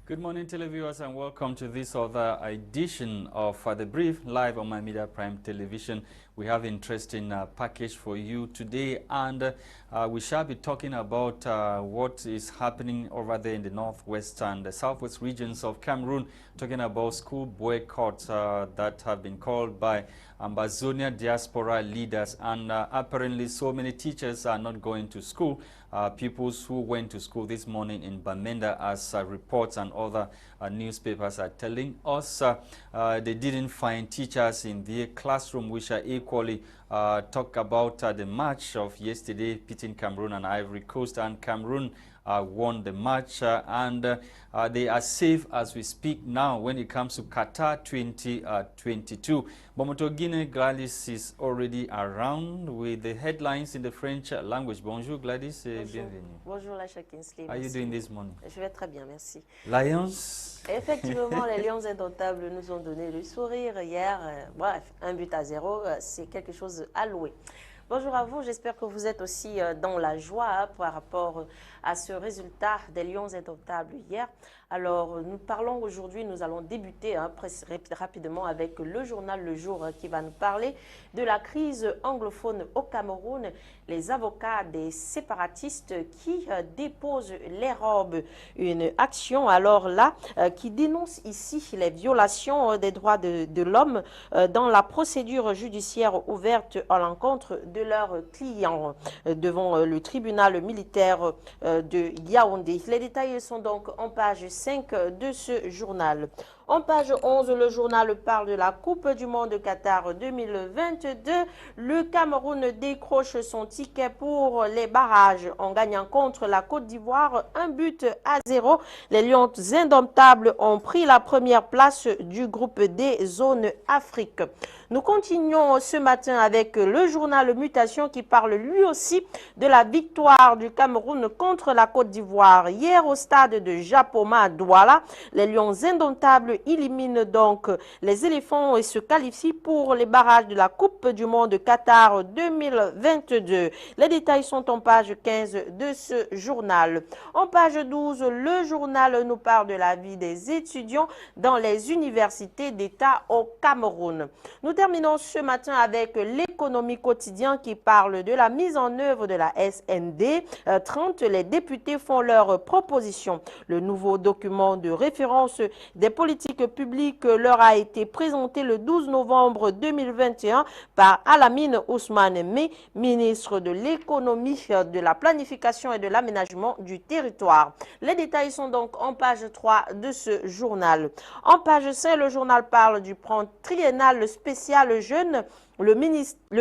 Good morning, televiewers, and welcome to this other edition of The Brief, live on My Media Prime Television. We have an interesting package for you today, and we shall be talking about what is happening over there in the northwest and the southwest regions of Cameroon, talking about school boycotts that have been called by Ambazonia diaspora leaders, and apparently so many teachers are not going to school. Pupils who went to school this morning in Bamenda, as reports and other newspapers are telling us, they didn't find teachers in their classroom, which are equally talk about the match of yesterday pitting Cameroon and Ivory Coast, and Cameroon won the match, and they are safe as we speak now when it comes to Qatar 2022. Bomotonguina Gwladys is already around with the headlines in the French language. Bonjour Gwladys, bienvenue. Bonjour Lasha Christain. How are you doing this morning? Je vais très bien, merci. Lions? Effectivement, les Lions indomptables nous ont donné le sourire hier. Bref, 1-0, c'est quelque chose à louer. Bonjour à vous, j'espère que vous êtes aussi dans la joie par rapport à ce résultat des Lions indomptables hier. Alors, nous parlons aujourd'hui, nous allons débuter rapidement avec le journal Le Jour qui va nous parler de la crise anglophone au Cameroun, les avocats des séparatistes qui déposent les robes, une action alors là qui dénonce ici les violations des droits de l'homme dans la procédure judiciaire ouverte à l'encontre de leurs clients devant le tribunal militaire de Yaoundé. Les détails sont donc en page 5 de ce journal. En page 11, le journal parle de la Coupe du Monde Qatar 2022. Le Cameroun décroche son ticket pour les barrages en gagnant contre la Côte d'Ivoire 1-0. Les Lions indomptables ont pris la première place du groupe D, zone Afrique. Nous continuons ce matin avec le journal Mutation qui parle lui aussi de la victoire du Cameroun contre la Côte d'Ivoire. Hier au stade de Japoma à Douala, les Lions indomptables éliminent donc les éléphants et se qualifient pour les barrages de la Coupe du Monde Qatar 2022. Les détails sont en page 15 de ce journal. En page 12, le journal nous parle de la vie des étudiants dans les universités d'État au Cameroun. Nous terminons ce matin avec l'économie quotidien qui parle de la mise en œuvre de la SND 30. Les députés font leurs propositions. Le nouveau document de référence des politiques publiques leur a été présenté le 12 novembre 2021 par Alamine Ousmane Mé, ministre de l'économie, de la planification et de l'aménagement du territoire. Les détails sont donc en page 3 de ce journal. En page 5, le journal parle du plan triennal spécial jeune. Le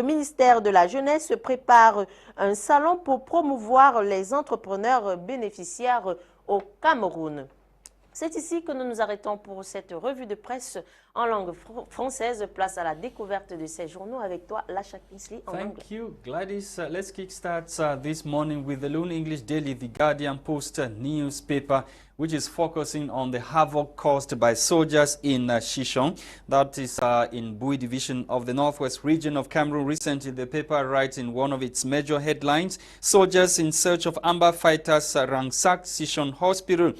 ministère de la Jeunesse prépare un salon pour promouvoir les entrepreneurs bénéficiaires au Cameroun. C'est ici que nous nous arrêtons pour cette revue de presse en langue française. Place à la découverte de ces journaux avec toi, Lasha Christain, en anglais. Thank you, Gwladys. Let's kickstart this morning with the Lone English Daily, the Guardian Post newspaper, which is focusing on the havoc caused by soldiers in Shishong. That is in Bui division of the northwest region of Cameroon. Recently, the paper writes in one of its major headlines, soldiers in search of Amba fighters ransacked Shishong Hospital.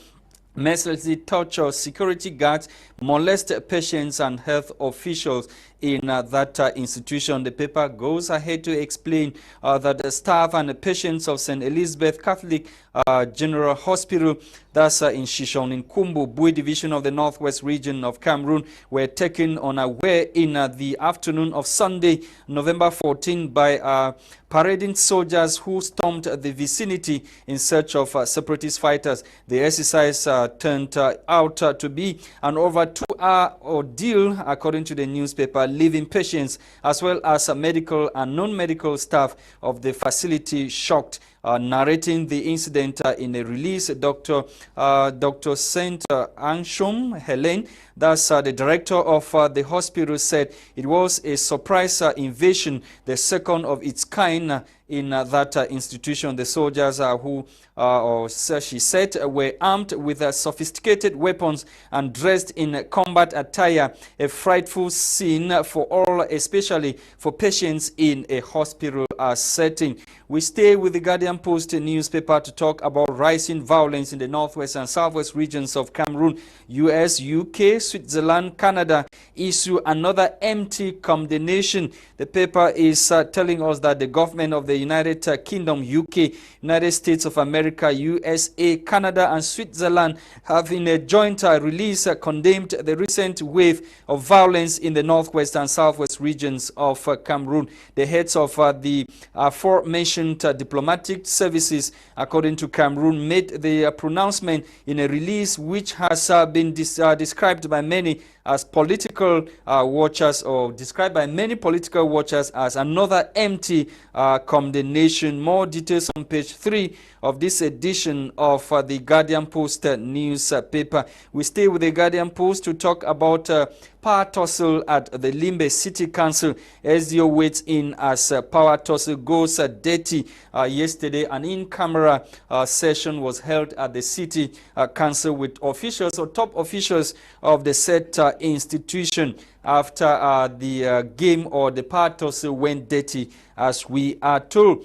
Mercilessly torture security guards, molest patients and health officials in that institution. The paper goes ahead to explain that the staff and the patients of St. Elizabeth Catholic General Hospital, that's in Shishong, in Kumbu, Bui division of the northwest region of Cameroon, were taken unaware in the afternoon of Sunday, November 14, by parading soldiers who stormed the vicinity in search of separatist fighters. The exercise turned out to be an over 2-hour ordeal, according to the newspaper, leaving patients as well as medical and non-medical staff of the facility shocked. Narrating the incident in a release, Dr. Saint Anglophone Alain, that's the director of the hospital, said it was a surprise invasion, the second of its kind in that institution. The soldiers who, she said, were armed with sophisticated weapons and dressed in combat attire. A frightful scene for all, especially for patients in a hospital setting. We stay with the Guardian Post newspaper to talk about rising violence in the northwest and southwest regions of Cameroon. US, UK, Switzerland, Canada issue another empty condemnation. The paper is telling us that the government of the United Kingdom, UK, United States of America, USA, Canada and Switzerland have in a joint release condemned the recent wave of violence in the northwest and southwest regions of Cameroon. The heads of the aforementioned diplomatic services, according to Cameroon, made the pronouncement in a release which has been described by many as political watchers, or described by many political watchers as another empty condemnation. More details on page 3 of this edition of the Guardian Post newspaper. We stay with the Guardian Post to talk about power tussle at the Limbe City Council. SDO waits in as power tussle goes dirty. Yesterday, an in-camera session was held at the City Council with officials or top officials of the said institution after the game or the power tussle went dirty, as we are told.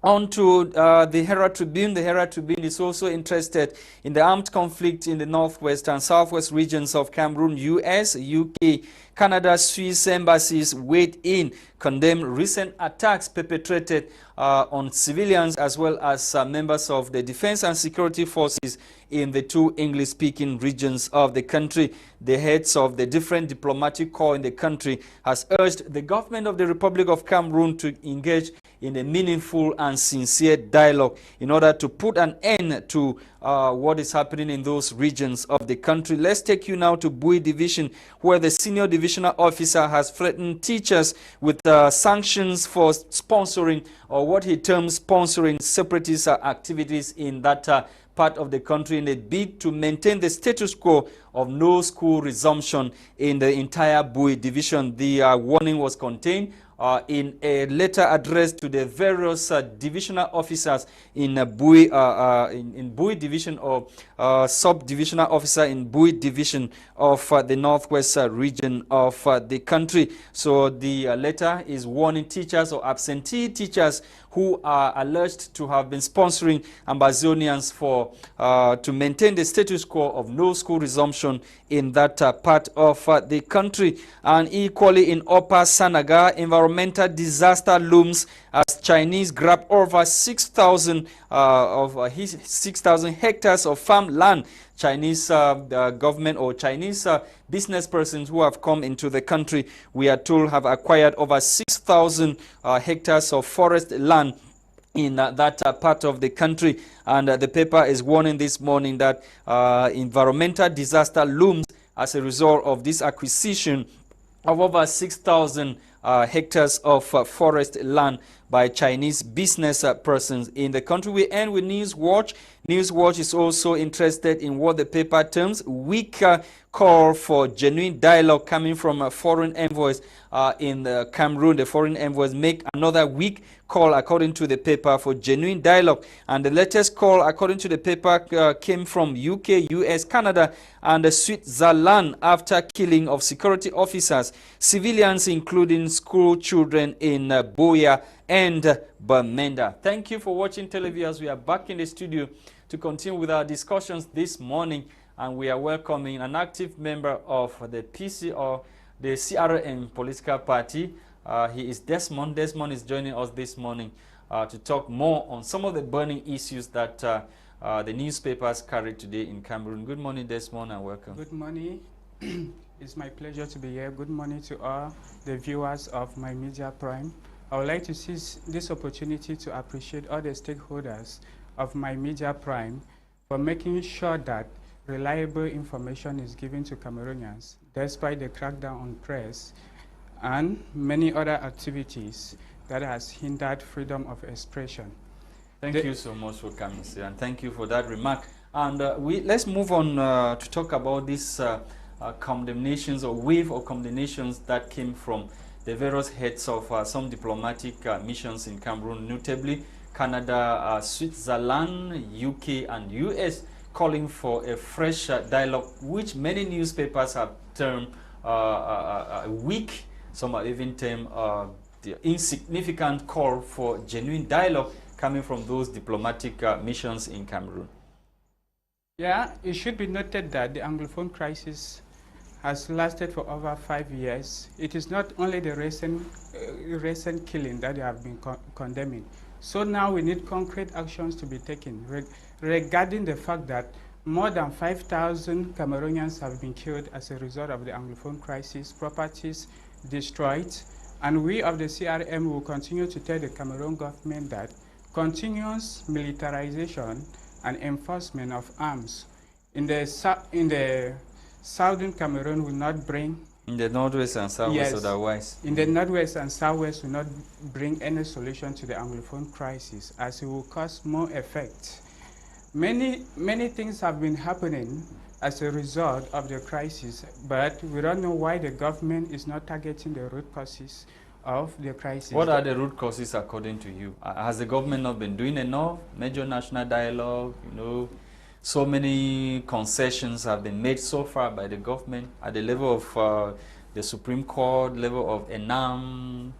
On to the Herald Tribune. The Herald Tribune is also interested in the armed conflict in the northwest and southwest regions of Cameroon. US, UK, Canada, Swiss embassies weighed in, condemn recent attacks perpetrated on civilians as well as members of the defense and security forces in the two English-speaking regions of the country. The heads of the different diplomatic corps in the country has urged the government of the Republic of Cameroon to engage in a meaningful and sincere dialogue in order to put an end to what is happening in those regions of the country. Let's take you now to Bui Division, where the senior divisional officer has threatened teachers with sanctions for sponsoring, or what he terms sponsoring, separatist activities in that part of the country in a bid to maintain the status quo of no school resumption in the entire Bui Division. The warning was contained in a letter addressed to the various divisional officers in Bui Division, or sub-divisional officer in Bui Division of the northwest region of the country. So the letter is warning teachers or absentee teachers who are alleged to have been sponsoring Ambazonians for to maintain the status quo of no school resumption in that part of the country. And equally in Upper Sanaga, environmental disaster looms as Chinese grab over 6,000 hectares of farmland. Chinese government or Chinese business persons who have come into the country, we are told, have acquired over 6,000 hectares of forest land in that part of the country. And the paper is warning this morning that environmental disaster looms as a result of this acquisition of over 6,000 hectares of forest land by Chinese business persons in the country. We end with Newswatch. Newswatch is also interested in what the paper terms weak call for genuine dialogue coming from foreign envoys in Cameroon. The foreign envoys make another weak call, according to the paper, for genuine dialogue. And the latest call, according to the paper, came from UK, US, Canada, and Switzerland after killing of security officers, civilians, including school children in Boya and Bamenda. Thank you for watching televiewers. We are back in the studio to continue with our discussions this morning, and we are welcoming an active member of the PC, or the CRM political party. He is Desmond. Desmond is joining us this morning to talk more on some of the burning issues that the newspapers carry today in Cameroon. Good morning, Desmond, and welcome. Good morning. It's my pleasure to be here. Good morning to all the viewers of My Media Prime. I would like to seize this opportunity to appreciate all the stakeholders of My Media Prime for making sure that reliable information is given to Cameroonians, despite the crackdown on press and many other activities that has hindered freedom of expression. Thank you so much for coming, sir, and thank you for that remark. And let's move on to talk about these condemnations or wave of condemnations that came from the various heads of some diplomatic missions in Cameroon, notably Canada, Switzerland, UK, and US, calling for a fresh dialogue, which many newspapers have termed weak. Some have even termed the insignificant call for genuine dialogue coming from those diplomatic missions in Cameroon. Yeah, it should be noted that the Anglophone crisis has lasted for over 5 years. It is not only the recent killing that they have been condemning. So now we need concrete actions to be taken regarding the fact that more than 5,000 Cameroonians have been killed as a result of the Anglophone crisis, properties destroyed, and we of the CRM will continue to tell the Cameroon government that continuous militarization and enforcement of arms in the southern Cameroon will not bring... In the northwest and southwest, yes, otherwise. In the northwest and southwest will not bring any solution to the Anglophone crisis, as it will cause more effect. Many things have been happening as a result of the crisis, but we don't know why the government is not targeting the root causes of the crisis. What are the root causes according to you? Has the government not been doing enough? Major national dialogue, so many concessions have been made so far by the government at the level of the Supreme Court, level of ENAM,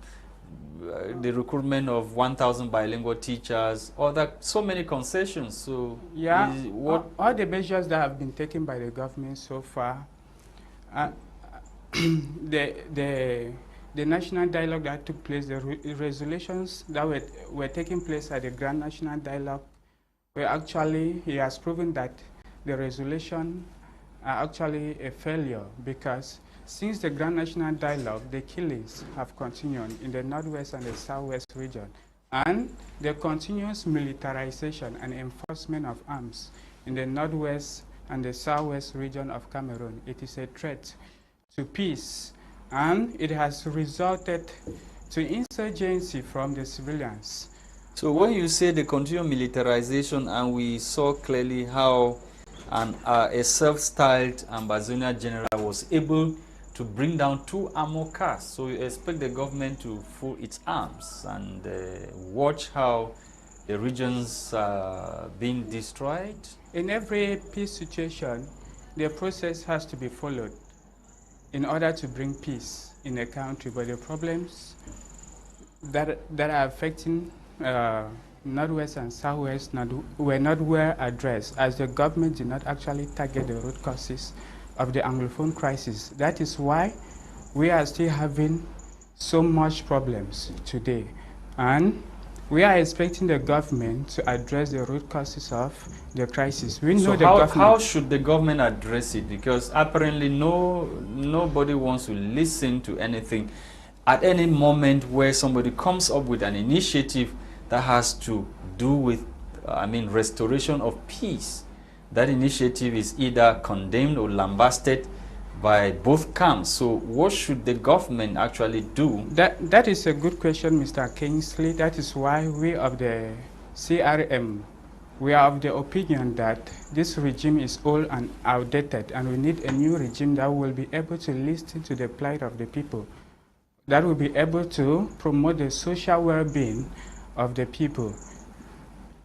the recruitment of 1,000 bilingual teachers, so many concessions. So yeah, all the measures that have been taken by the government so far, the national dialogue that took place, the resolutions that were taking place at the Grand National Dialogue, where actually he has proven that the resolution are actually a failure, because since the Grand National Dialogue, the killings have continued in the northwest and the southwest region, and the continuous militarization and enforcement of arms in the northwest and the southwest region of Cameroon. It is a threat to peace, and it has resulted to insurgency from the civilians. So when you say the continued militarization, and we saw clearly how a self-styled ambassador general was able to bring down 2 armored cars, so you expect the government to fold its arms and watch how the regions are being destroyed? In every peace situation, the process has to be followed in order to bring peace in a country, but the problems that are affecting northwest and southwest were not well addressed, as the government did not actually target the root causes of the Anglophone crisis. That is why we are still having so much problems today, and we are expecting the government to address the root causes of the crisis. We know how should the government address it? Because apparently nobody wants to listen to anything. At any moment where somebody comes up with an initiative that has to do with, restoration of peace, that initiative is either condemned or lambasted by both camps. So what should the government actually do? That is a good question, Mr. Kingsley. That is why we of the CRM, we are of the opinion that this regime is old and outdated, and we need a new regime that will be able to listen to the plight of the people, that will be able to promote the social well-being of the people.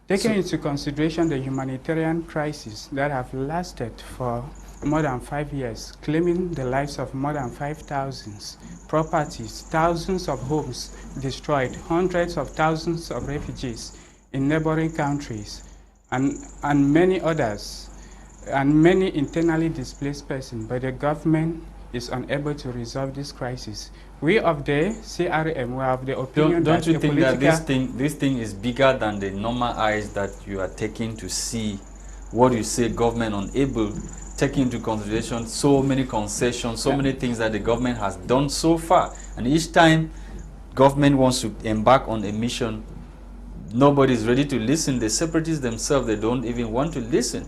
Taking into consideration the humanitarian crisis that have lasted for more than 5 years, claiming the lives of more than 5,000 properties, thousands of homes destroyed, hundreds of thousands of refugees in neighboring countries, and many others, and many internally displaced persons, but the government is unable to resolve this crisis. We of the CRM, we have the opinion don't you think that this thing is bigger than the normal eyes that you are taking to see what you say government unable, taking into consideration so many concessions, so many things that the government has done so far, and each time government wants to embark on a mission, nobody is ready to listen. The separatists themselves, they don't even want to listen.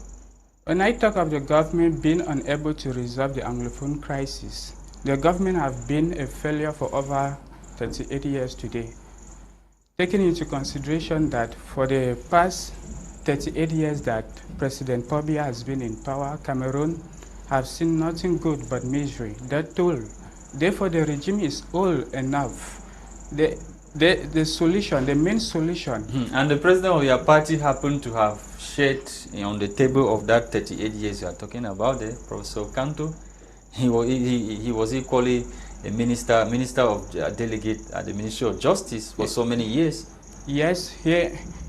When I talk of the government being unable to resolve the Anglophone crisis, the government have been a failure for over 38 years today. Taking into consideration that for the past 38 years that President Pobia has been in power, Cameroon have seen nothing good but misery. That toll Therefore, the regime is old enough. The solution, the main solution. And the president of your party happened to have shared on the table of that 38 years you are talking about, Professor Kanto. He was equally a minister of delegate at the Ministry of Justice for so many years. Yes,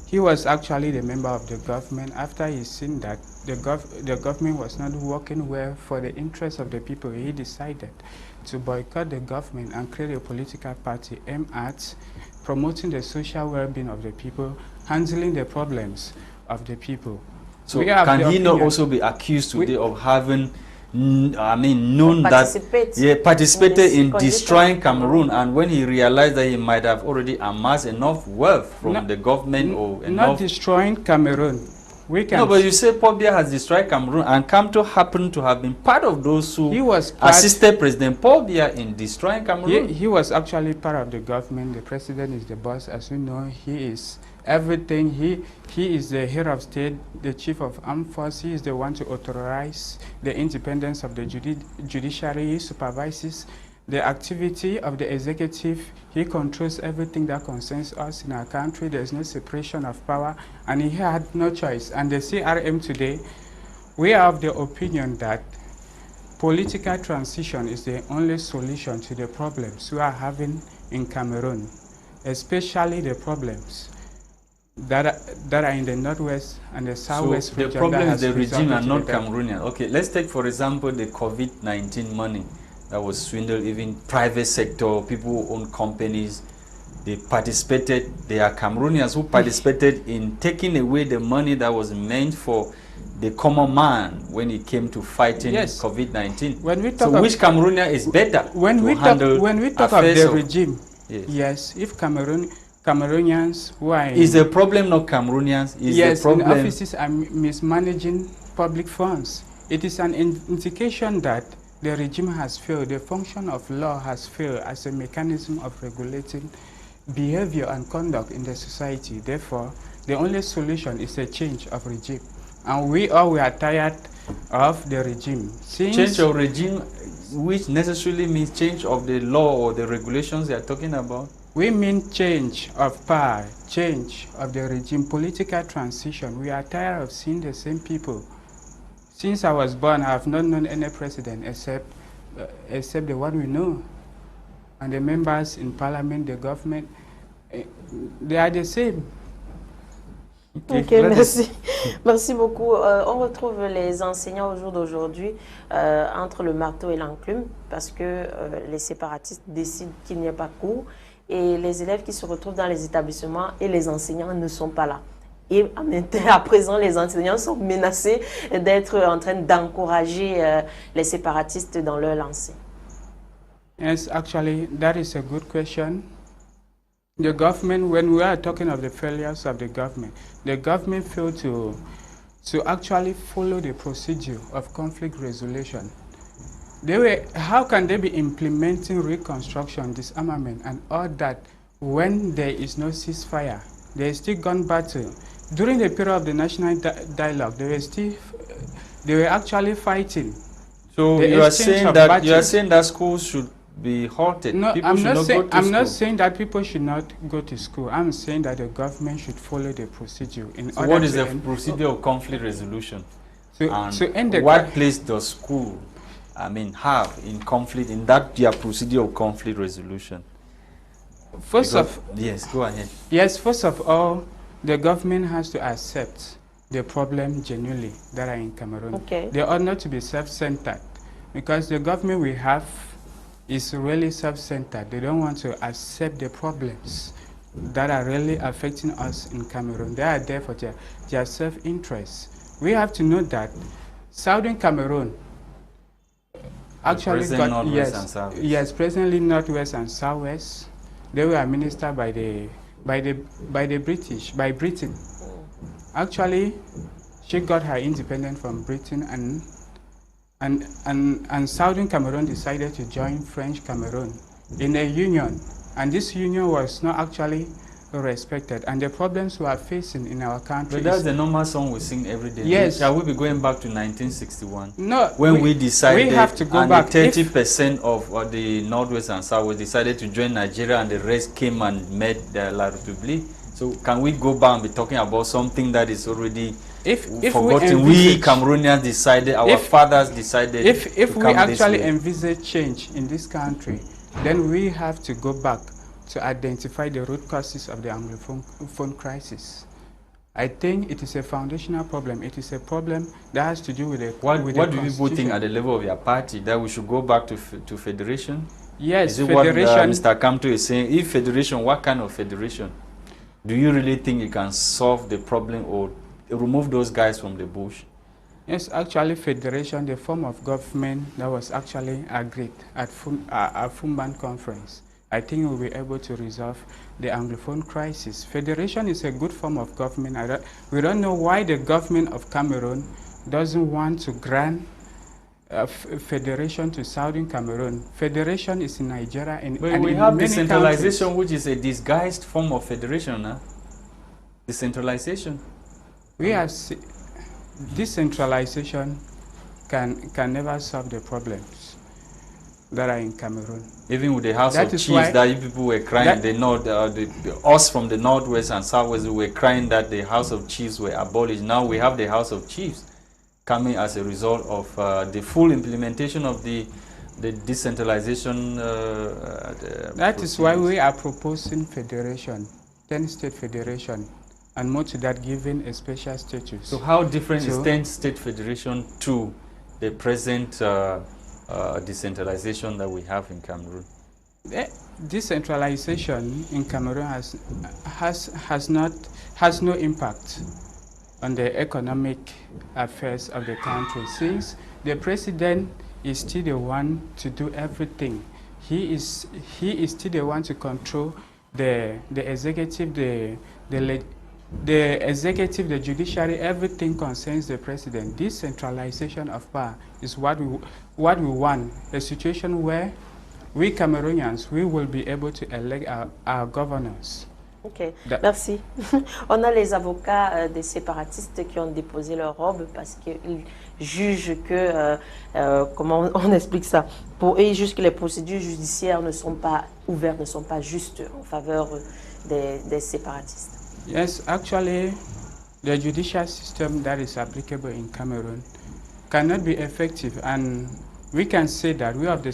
he was actually the member of the government. After he seen that the government was not working well for the interests of the people, he decided to boycott the government and create a political party aimed at promoting the social well-being of the people, handling the problems of the people. So can he not also be accused today of having participated in destroying Cameroon, and when he realized that he might have already amassed enough wealth from the government or enough... Not destroying Cameroon. No, but you say Paul Biya has destroyed Cameroon, and Kamto happened to have been part of those who assisted President Paul Biya in destroying Cameroon. He was actually part of the government. The president is the boss. As you know, he is everything. He is the head of state, the chief of armed forces. He is the one to authorize the independence of the judiciary. He supervises the activity of the executive. He controls everything that concerns us in our country. There is no separation of power, and he had no choice. And the CRM today, we are of the opinion that political transition is the only solution to the problems we are having in Cameroon, especially the problems that are in the northwest and the southwest region. The problem is the regime and not Cameroonian. Okay, let's take for example the COVID-19 money that was swindled. Even private sector, people who own companies, they participated. They are Cameroonians who participated in taking away the money that was meant for the common man when it came to fighting COVID-19. So which Cameroonian is better when we talk of the regime? Yes, if Cameroonians who are is the problem not Cameroonians? Yes, the problem offices are mismanaging public funds. It is an indication that the regime has failed. The function of law has failed as a mechanism of regulating behavior and conduct in the society. Therefore, the only solution is a change of regime. And we are tired of the regime. Change of regime, which necessarily means change of the law or the regulations they are talking about? We mean change of power, change of the regime, political transition. We are tired of seeing the same people. Since I was born, I have not known any president except the one we know. And the members in parliament, the government, they are the same. Ok, merci. Merci beaucoup. On retrouve les enseignants au jour d'aujourd'hui entre le marteau et l'enclume parce que les séparatistes décident qu'il n'y a pas cours et les élèves qui se retrouvent dans les établissements et les enseignants ne sont pas là. Et à présent, les enseignants sont menacés d'être en train d'encourager les séparatistes dans leur lancée. Yes, actually, that is a good question. The government, when we are talking of the failures of the government failed to actually follow the procedure of conflict resolution. How can they be implementing reconstruction, disarmament, and all that when there is no ceasefire? They still gone battle. During the period of the national dialogue, they were actually fighting. So you are saying that schools should be halted. No, I'm not saying that people should not go to school. I'm saying that the government should follow the procedure. So what is the procedure of conflict resolution? What place does school, have in conflict in that their procedure of conflict resolution? Yes, go ahead. Yes, first of all, the government has to accept the problem genuinely that are in Cameroon. Okay. They ought not to be self-centered because the government we have is really self-centered. They don't want to accept the problems that are really affecting us in Cameroon. They are there for their presently Northwest and Southwest. They were administered by Britain. Actually, she got her independence from Britain, and Southern Cameroon decided to join French Cameroon in a union, and this union was not actually respected. And the problems we are facing in our country. But that's the normal song we sing every day. Yes. Shall we be going back to 1961? No. When we decided, we have to go and back. 30% of the Northwest and Southwest decided to join Nigeria, and the rest came and made the La République. So can we go back and be talking about something that is already forgotten? We Cameroonians decided, our fathers decided. If we actually envisage change in this country, then we have to go back to identify the root causes of the Anglophone crisis. I think it is a foundational problem. It is a problem that has to do with the What do people think at the level of your party, that we should go back to federation? Yes, is it federation. What Mr. Kamto is saying? If federation, what kind of federation? Do you really think it can solve the problem or remove those guys from the bush? Yes, actually, federation, the form of government that was actually agreed at Fumban conference, I think we'll be able to resolve the Anglophone crisis. Federation is a good form of government. We don't know why the government of Cameroon doesn't want to grant federation to Southern Cameroon. Federation is in Nigeria and we in have many decentralization, countries. which is a disguised form of federation. Huh? Decentralization. We have decentralization can never solve the problems that are in Cameroon. Even with the House of Chiefs, that you people were crying, us from the Northwest and Southwest, we were crying that the House of Chiefs were abolished. Now we have the House of Chiefs coming as a result of the full implementation of the decentralization. That is why we are proposing federation, 10-state federation, and more to that, given a special status. So how different is 10-state federation to the present decentralization that we have in Cameroon? Decentralization in Cameroon has no impact on the economic affairs of the country, since the president is still the one to do everything. He is still the one to control the executive, the executive, the judiciary. Everything concerns the president. This centralization of power is what we want, a situation where we Cameroonians, we will be able to elect our governors. Ok, merci. On a les avocats des séparatistes qui ont déposé leur robe parce qu'ils jugent que, comment on explique ça, pour eux, ils jugent que les procédures judiciaires ne sont pas ouvertes, ne sont pas justes en faveur des séparatistes. Yes, actually, the judicial system that is applicable in Cameroon cannot be effective, and we can say that we of the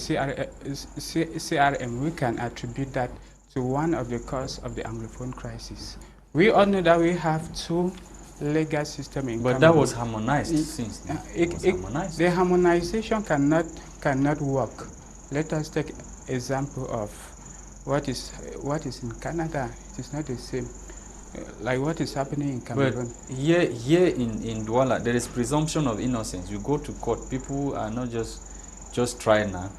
CRM, we can attribute that to one of the cause of the Anglophone crisis. We all know that we have two legal systems in Cameroon. But that was harmonized since then. Harmonized. The harmonization cannot work. Let us take example of what is in Canada. It is not the same. Like what is happening in Cameroon. But here in Douala, there is presumption of innocence. You go to court, people are not just trying now.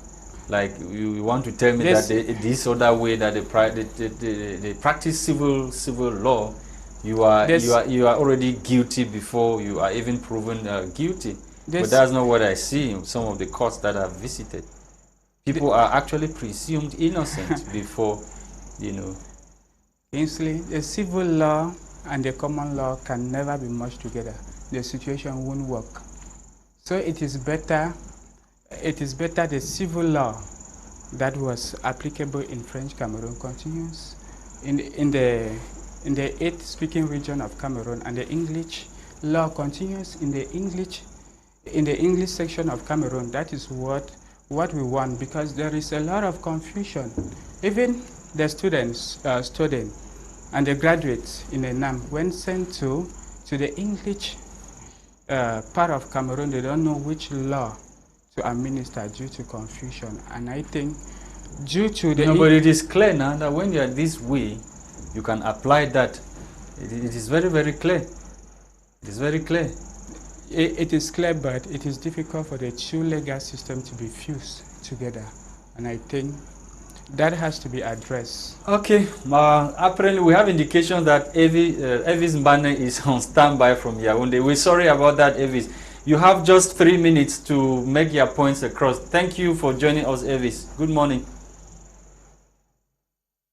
Like you want to tell me that this other way that they practice civil law, you are already guilty before you are even proven guilty. But that's not what I see in some of the courts that I've visited. People are actually presumed innocent before, you know. Instantly, the civil law and the common law can never be merged together. The situation won't work. So it is better the civil law that was applicable in French Cameroon continues in the 8th speaking region of Cameroon, and the English law continues in the English section of Cameroon. That is what we want, because there is a lot of confusion. Even the students and the graduates in ENAM, when sent to the English part of Cameroon, they don't know which law to administer due to confusion. And I think due to the... No, but it is clear now that when you are this way, you can apply that. It is very, very clear. It is very clear. It is clear, but it is difficult for the two legal systems to be fused together. And I think that has to be addressed. Okay, apparently we have indication that Evis Mbane is on standby from Yaoundé. We're sorry about that, Evis. You have just 3 minutes to make your points across. Thank you for joining us, Evis. Good morning.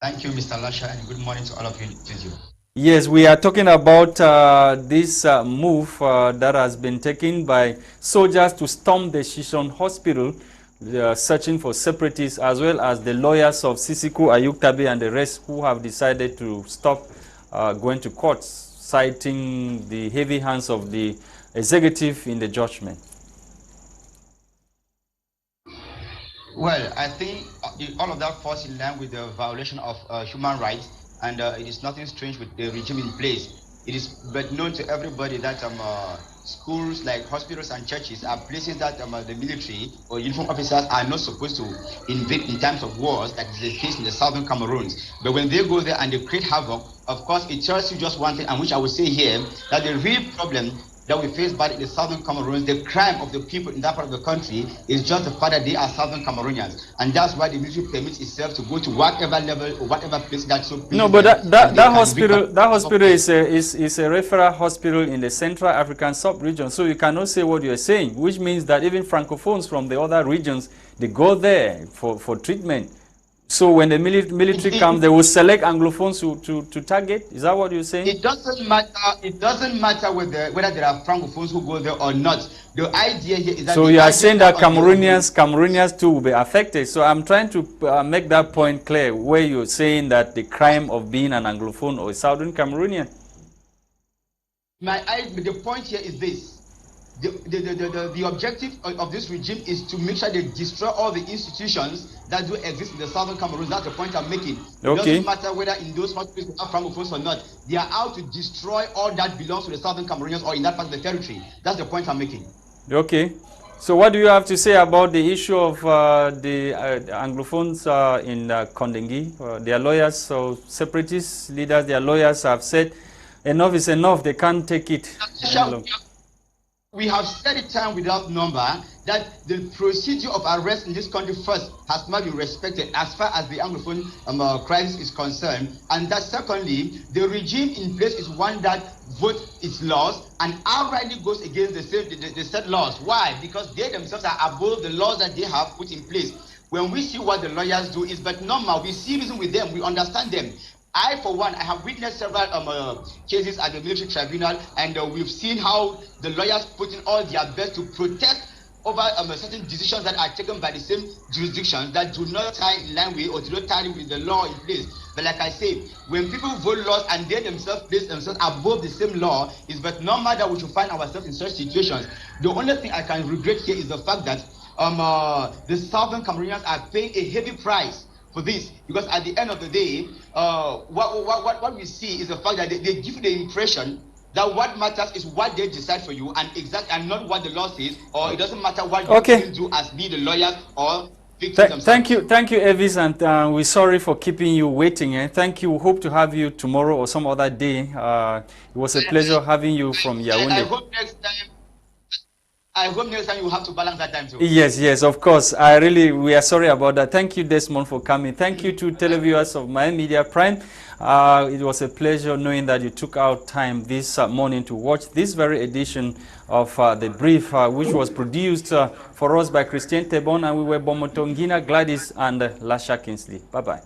Thank you, Mr. Lasha, and good morning to all of you in the studio. Yes, we are talking about this move that has been taken by soldiers to storm the Shishon hospital, searching for separatists, as well as the lawyers of Sisiku, Ayuktabe, and the rest who have decided to stop going to court, citing the heavy hands of the executive in the judgment. Well, I think all of that falls in line with the violation of human rights, and it is nothing strange with the regime in place. It is but known to everybody that schools like hospitals and churches are places that the military or uniform officers are not supposed to invade in times of wars, like is the case in the southern Cameroons. But when they go there and they create havoc, of course, it tells you just one thing, and which I will say here, that the real problem that we face by the southern Cameroons, the crime of the people in that part of the country is just the fact that they are southern Cameroonians, and that's why the military permits itself to go to whatever level or whatever place that's so. No, but that hospital is a referral hospital in the Central African sub-region, so you cannot say what you are saying, which means that even francophones from the other regions, they go there for treatment. So when the military comes, they will select Anglophones to target. Is that what you're saying? It doesn't matter. It doesn't matter whether there are francophones who go there or not. The idea here is that. So you are saying that Cameroonians too will be affected. So I'm trying to make that point clear, where you're saying that the crime of being an Anglophone or a Southern Cameroonian. The point here is this. The objective of this regime is to make sure they destroy all the institutions that do exist in the southern Cameroon. That's the point I'm making. It doesn't matter whether in those hospitals they have francophones or not. They are out to destroy all that belongs to the southern Cameroonians or in that part of the territory. That's the point I'm making. Okay. So what do you have to say about the issue of the Anglophones in Kondengi? Their lawyers, so separatist leaders, their lawyers have said enough is enough. They can't take it. We have said it time without number that the procedure of arrest in this country first has not been respected as far as the Anglophone crisis is concerned, and that secondly, the regime in place is one that votes its laws and outrightly goes against the said laws. Why? Because they themselves are above the laws that they have put in place. When we see what the lawyers do, is but normal. We see reason with them. We understand them. I, for one, I have witnessed several cases at the military tribunal, and we've seen how the lawyers put in all their best to protect over certain decisions that are taken by the same jurisdictions that do not tie in line with or do not tie with the law in place. But like I say, when people vote laws and they themselves place themselves above the same law, it's but normal that we should find ourselves in such situations. The only thing I can regret here is the fact that the southern Cameroonians are paying a heavy price for this, because at the end of the day, what we see is the fact that they give you the impression that what matters is what they decide for you and not what the law says, or it doesn't matter what you do as be the lawyers or victims themselves. Thank you, Elvis, and we're sorry for keeping you waiting. Thank you. Hope to have you tomorrow or some other day. It was a pleasure having you from Yaoundé. I hope next time you have to balance that time too. Yes, of course. We are sorry about that. Thank you, Desmond, for coming. Thank you to televiewers of My Media Prime. It was a pleasure knowing that you took out time this morning to watch this very edition of The Brief, which was produced for us by Christain Tebong, and we were Bomotonguina, Gwladys, and Lasha Kinsley. Bye-bye.